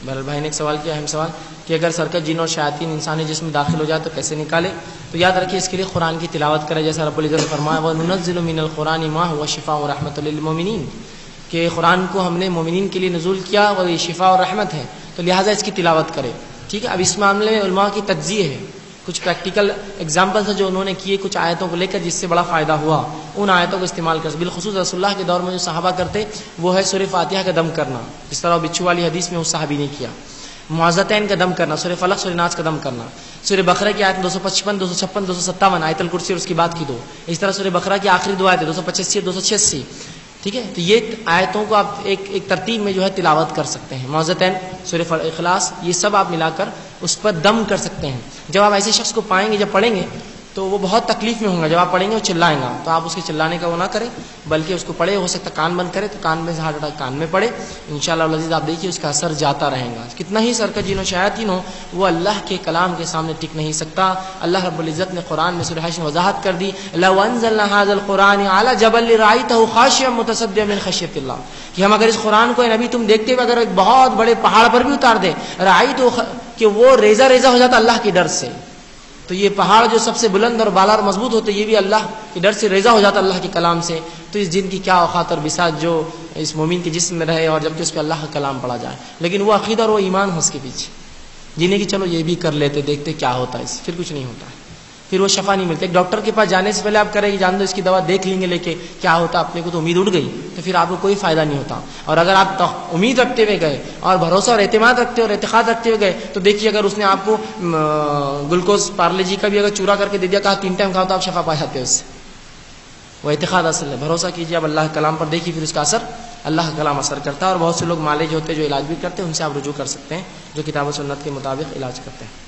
بہرحال بھائی نے ایک سوال کیا، اہم سوال، کہ اگر سرکش جن اور شیاطین انسانی جسم میں داخل ہو جائے تو کیسے نکالے؟ تو یاد رکھیے اس کے لیے قرآن کی تلاوت کرے، جیسا رب العزت نے فرمایا وَنُنَزِّلُ مِنَ الْقُرْآنِ مَا هُوَ شِفَاءٌ وَرَحْمَةٌ لِّلْمُؤْمِنِينَ، کہ قرآن کو ہم نے مومنین کے لیے نزول کیا اور یہ شفا اور رحمت ہے، تو لہٰذا اس کی تلاوت کرے. ٹھیک ہے. اب اس معاملے میں علماء کی تجزیہ ہے، کچھ پریکٹیکل ایگزامپلس ہیں جو انہوں نے کیے کچھ آیتوں کو لے کر جس سے بڑا فائدہ ہوا، ان آیتوں کو استعمال کر. بالخصوص رسول اللہ کے دور میں جو صحابہ کرتے وہ ہے سورہ فاتحہ کا دم کرنا، جس طرح بچھو والی حدیث میں اس صحابی نے کیا. معوذتین کا دم کرنا، سورہ فلق سورہ ناس کا دم کرنا. سورہ بقرہ کی آیت 255 256 257 آیت الکرسی اور اس کی بعد کی دو. اس طرح سورہ بقرہ کی آخری دو آیتیں 285 286. ٹھیک ہے. تو یہ آیتوں کو آپ ایک ترتیب میں جو ہے تلاوت کر سکتے ہیں. معوذتین، سورہ اخلاص، یہ سب آپ ملا کر اس پر دم کر سکتے ہیں. جب آپ ایسے شخص کو پائیں گے جب پڑھیں گے تو وہ بہت تکلیف میں ہوں گا، جب آپ پڑھیں گے وہ چلائیں گا، تو آپ اس کے چلانے کا وہ نہ کریں بلکہ اس کو پڑھے. ہو سکتا ہے کان بند کرے تو کان میں سے ہاتھ اٹھا کان میں پڑھے. انشاءاللہ العزیز آپ دیکھیے اس کا اثر جاتا رہے گا. کتنا ہی سرکش جن و شیاطین ہو وہ اللہ کے کلام کے سامنے ٹک نہیں سکتا. اللہ رب العزت نے قرآن میں سورہ حشر میں وضاحت کر دی لو انزلنا هذا القرآن على جبل لرأيته خاشعا متصدعا من خشیۃ اللہ، کہ ہم اگر اس قرآن کو اے نبی تم دیکھتے ہوئے اگر ایک بہت بڑے پہاڑ پر بھی اتار دیں رأيته کہ وہ ریزہ ریزہ ہو جاتا اللہ کے ڈر سے. تو یہ پہاڑ جو سب سے بلند اور بالا اور مضبوط ہوتے یہ بھی اللہ کے ڈر سے ریزہ ہو جاتا اللہ کے کلام سے. تو اس جن کی کیا اوقات اور بساط جو اس مومن کے جسم میں رہے اور جبکہ اس پہ اللہ کا کلام پڑھا جائے، لیکن وہ عقیدہ اور وہ ایمان ہو اس کے پیچھے جنہیں کہ چلو یہ بھی کر لیتے دیکھتے کیا ہوتا ہے، اس پھر کچھ نہیں ہوتا ہے، پھر وہ شفا نہیں ملتی. ایک ڈاکٹر کے پاس جانے سے پہلے آپ کریں کہ جان دو اس کی دوا دیکھ لیں گے لے کے کیا ہوتا، اپنے کو تو امید اٹھ گئی تو پھر آپ کو کوئی فائدہ نہیں ہوتا. اور اگر آپ امید رکھتے ہوئے گئے اور بھروسہ اور اعتماد رکھتے اور اعتقاد رکھتے ہوئے گئے تو دیکھیے اگر اس نے آپ کو گلوکوز پارلے جی کا بھی اگر چورا کر کے دے دیا، کہا 3 ٹائم کھاؤ تو آپ شفا پا جاتے ہیں اس سے. وہ اعتقاد اصل ہے. بھروسہ کیجیے اب اللہ کے کلام پر، دیکھیے پھر اس کا اثر اللہ کا کلام اثر کرتا ہے. اور بہت سے لوگ مالج ہوتے ہیں جو علاج بھی کرتے ہیں، ان سے آپ رجوع کر سکتے ہیں جو کتاب و سنت کے مطابق علاج کرتے ہیں.